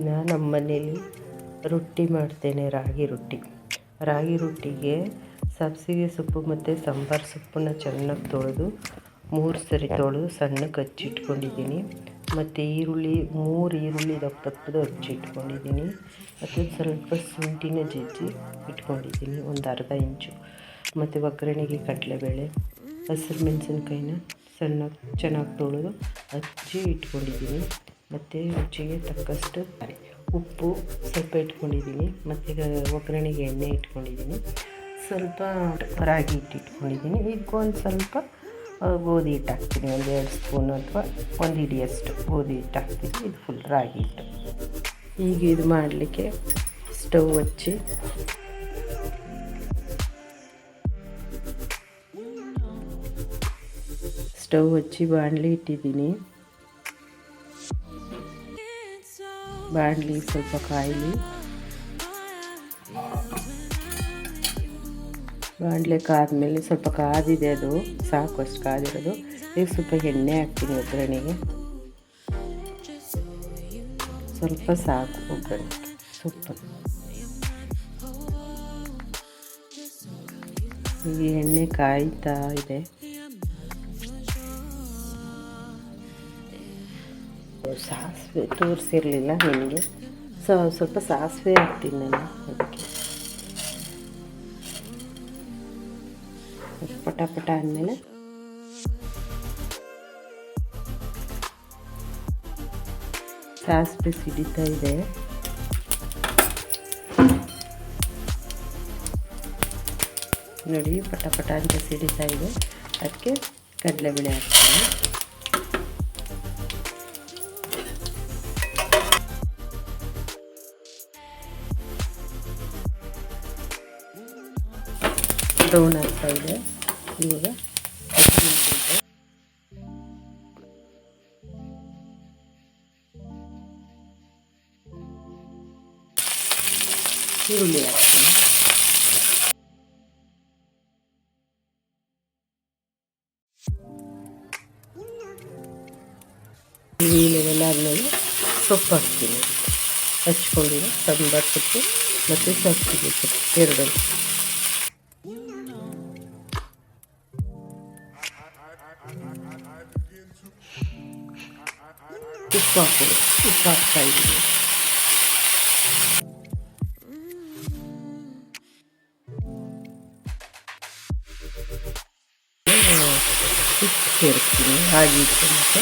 ದಿನ ನಮ್ಮ ಮನೇಲಿ ರೊಟ್ಟಿ ಮಾಡ್ತೇನೆ, ರಾಗಿ ರೊಟ್ಟಿಗೆ ಸಬ್ಬಸಿಗೆ ಸೊಪ್ಪು ಮತ್ತು ಸಾಂಬಾರು ಸೊಪ್ಪನ್ನ ಚೆನ್ನಾಗಿ ತೊಳೆದು 3 ಸರಿ ತೊಳೆದು ಸಣ್ಣಕ್ಕೆ ಹಚ್ಚಿಟ್ಕೊಂಡಿದ್ದೀನಿ. ಮತ್ತು ಮೂರು ಈರುಳ್ಳಿ ದಪ್ಪದ್ದು ಹಚ್ಚಿಟ್ಕೊಂಡಿದ್ದೀನಿ. ಮತ್ತು ಸ್ವಲ್ಪ ಶುಂಠಿನ ಜಜ್ಜಿ ಇಟ್ಕೊಂಡಿದ್ದೀನಿ, ಒಂದು ಅರ್ಧ ಇಂಚು. ಮತ್ತು ಒಗ್ಗರಣೆಗೆ ಕಡಲೆಬೇಳೆ, ಹಸಿರು ಮೆಣಸಿನ್ಕಾಯಿನ ಚೆನ್ನಾಗಿ ತೊಳೆದು ಹಚ್ಚಿ ಇಟ್ಕೊಂಡಿದ್ದೀನಿ. ಮತ್ತು ರುಚಿಗೆ ತಕ್ಕಷ್ಟು ಉಪ್ಪು ಸ್ವಲ್ಪ ಇಟ್ಕೊಂಡಿದ್ದೀನಿ. ಮತ್ತು ಒಗ್ಗರಣೆಗೆ ಎಣ್ಣೆ ಇಟ್ಕೊಂಡಿದ್ದೀನಿ. ಸ್ವಲ್ಪ ರಾಗಿ ಹಿಟ್ಟು ಇಟ್ಕೊಂಡಿದ್ದೀನಿ. ಇದಕ್ಕೊಂದು ಸ್ವಲ್ಪ ಗೋಧಿ ಹಿಟ್ಟು ಹಾಕ್ತೀನಿ, 1-2 ಸ್ಪೂನ್ ಅಥವಾ 1 ಹಿಡಿಯಷ್ಟು ಗೋಧಿ ಹಿಟ್ಟು ಹಾಕ್ತೀನಿ. ಇದು ಫುಲ್ ರಾಗಿ ಹಿಟ್ಟು. ಈಗ ಇದು ಮಾಡಲಿಕ್ಕೆ ಸ್ಟವ್ ಹಚ್ಚಿ ಬಾಣಲಿ ಇಟ್ಟಿದ್ದೀನಿ. ಬಾಣಲಿ ಸ್ವಲ್ಪ ಕಾಯಲಿ. ಬಾಣಲೆ ಕಾದ್ಮೇಲೆ ಸ್ವಲ್ಪ ಕಾದಿದೆ, ಅದು ಸಾಕು, ಅಷ್ಟು ಕಾದಿರೋದು. ಈಗ ಸ್ವಲ್ಪ ಎಣ್ಣೆ ಹಾಕ್ತೀನಿ ಒಗ್ಗರಣೆಗೆ. ಸ್ವಲ್ಪ ಸಾಕು ಒಗ್ಗರಣೆ ಸೊಪ್ಪು. ಈಗ ಎಣ್ಣೆ ಕಾಯ್ತಾ ಇದೆ. ಸಾಸಿವೆ ತೋರಿಸಿರಲಿಲ್ಲ ನಿಮಗೆ, ಸ್ವಲ್ಪ ಸಾಸಿವೆ ಹಾಕ್ತೀನಿ ನಾನು. ಅದಕ್ಕೆ ಪಟ ಆದಮೇಲೆ ಸಾಸಿವೆ ಸಿಡಿತಾ ಇದೆ. ನೋಡಿ, ಪಟ ಅಂತ ಸಿಡಿತಾ ಇದೆ. ಅದಕ್ಕೆ ಕಡಲೆಬೇಳೆ ಹಾಕ್ತೀನಿ. ಬ್ರೌನ್ ಆಗ್ತಾ ಇದೆ. ಇವಾಗ ಈರುಳ್ಳಿ ಹಾಕ್ತೀನಿ. ಈರುಳ್ಳಿ ಆದಮೇಲೆ ಸೊಪ್ಪು ಹಾಕ್ತೀನಿ. ಹಚ್ಕೊಂಡಿರೋ ಸಾಂಬಾರು ಸೊಪ್ಪು ಮತ್ತು ಸಬ್ಬಸಿಗೆ ಸೊಪ್ಪು ಎರಡು. ಉಪ್ಪು ಹಾಕ್ತಾ ಇದ್ದೀನಿ. ಹಿಟ್ಟು ಸೇರಿಸ್ತೀನಿ, ರಾಗಿ ಹಿಟ್ಟು. ಮತ್ತು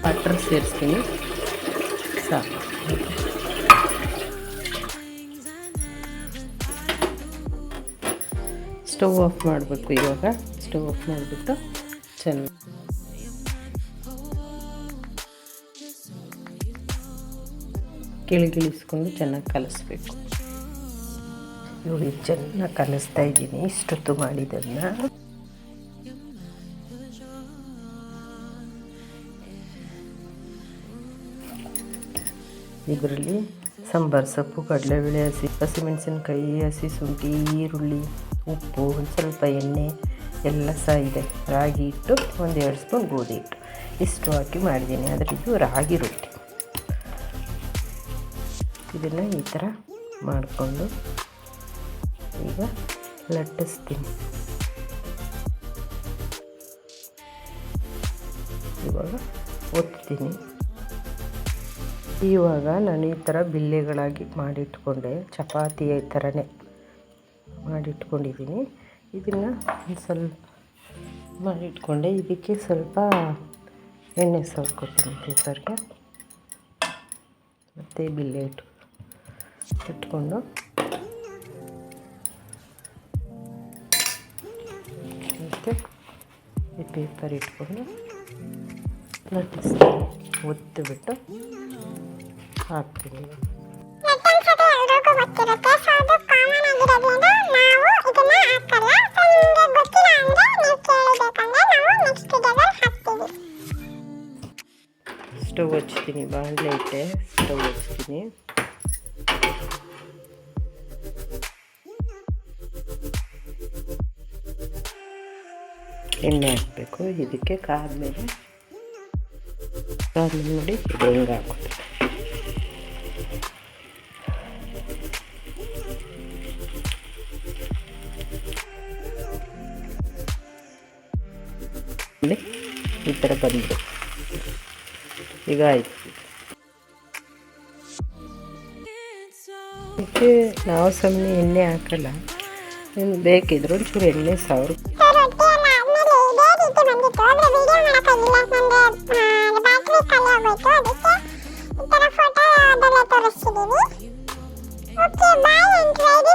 ಬಟರ್ ಸೇರಿಸ್ತೀನಿ, ಸಾಕು. ಸ್ಟವ್ ಆಫ್ ಮಾಡಬೇಕು. ಇವಾಗ ಸ್ಟವ್ ಆಫ್ ಮಾಡಿಬಿಟ್ಟು ಚೆನ್ನಾಗಿ ಕೆಳಗಿಳಿಸ್ಕೊಂಡು ಚೆನ್ನಾಗಿ ಕಲಿಸ್ಬೇಕು. ನೋಡಿ, ಚೆನ್ನಾಗಿ ಕಲಿಸ್ತಾ ಇದ್ದೀನಿ ಇಷ್ಟೊತ್ತು ಮಾಡಿದ್ದನ್ನು. ಇದರಲ್ಲಿ ಸಾಂಬಾರು ಸೊಪ್ಪು, ಕಡಲೆಬೇಳೆ, ಹಸಿಮೆಣಸಿನ್ಕಾಯಿ, ಹಸಿ ಶುಂಠಿ, ಈರುಳ್ಳಿ, ಉಪ್ಪು, ಒಂದು ಸ್ವಲ್ಪ ಎಣ್ಣೆ ಎಲ್ಲ ಸಹ ಇದೆ. ರಾಗಿ ಹಿಟ್ಟು, 1-2 ಸ್ಪೂನ್ ಗೋಧಿ ಹಿಟ್ಟು, ಇಷ್ಟು ಹಾಕಿ ಮಾಡಿದ್ದೀನಿ. ಆದರೆ ಇದು ರಾಗಿ ರೊಟ್ಟಿ. ಇದನ್ನು ಈ ಥರ ಮಾಡಿಕೊಂಡು ಈಗ ಲಟ್ಟಿಸ್ತೀನಿ. ಇವಾಗ ಒತ್ತೀನಿ. ಇವಾಗ ನಾನು ಈ ಥರ ಬಿಲ್ಲೆಗಳಾಗಿ ಮಾಡಿಟ್ಕೊಂಡೆ, ಚಪಾತಿಯ ಥರನೇ ಮಾಡಿಟ್ಕೊಂಡಿದ್ದೀನಿ. ಇದನ್ನು ಒಂದು ಸ್ವಲ್ಪ ಮಾಡಿಟ್ಕೊಂಡೆ. ಇದಕ್ಕೆ ಸ್ವಲ್ಪ ಎಣ್ಣೆ ಸವರ್ಕೊತೀನಿ ಪೇಪರ್ಗೆ. ಮತ್ತು ಬಿಲ್ಲೆ ಇಟ್ಕೊಂಡು ಮತ್ತು ಈ ಪೇಪರ್ ಇಟ್ಕೊಂಡು ಲಟ್ಟಿಸ್ತೀನಿ. ಒತ್ತಿಬಿಟ್ಟು ಹಾಕ್ತೀನಿ. ನಟ್ಟನ್ಸತಿ ಎಲ್ರಿಗೂ ಗೊತ್ತಿರುತ್ತೆ, ಸೊ ಅದು ಕಾಮನ್ ಆಗಿರೋದ್ರಿಂದ ನಾವು ಇದನ್ನ ಹಾಕಲ್ಲ. ಸೊ ನಿಮಗೆ ಗೊತ್ತಿಲ್ಲ ಅಂದ್ರೆ ನೀವು ಕೇಳಬೇಕಂದ್ರೆ ನಾವು ನೆಕ್ಸ್ಟ್ ವಿಡಿಯೋದಲ್ಲಿ ಹಾಕ್ತೀವಿ. ಸ್ಟವ್ ಹಚ್ತೀನಿ, ಬಾಣಲೆ ಇಟ್ಟೆ, ಸ್ಟವ್ ಹಚ್ತೀನಿ. ಎಣ್ಣೆ ಹಾಕಬೇಕು. ಇದಕ್ಕೆ ಕಾದ್ಮೇಲೆ ನೋಡಿ ಇದು ಹೆಂಗೆ ಹಾಕೋದು. ಈ ಥರ ಬಂದು ಈಗ ಆಯ್ತು. ಇದಕ್ಕೆ ನಾವು ಸುಮ್ಮನೆ ಎಣ್ಣೆ ಹಾಕಲ್ಲ, ನಿಮ್ಗೆ ಬೇಕಿದ್ರು ಒಂಚೂರು ಎಣ್ಣೆ ಸಾವಿರ. ಓಕೆ ಬಾಯ್.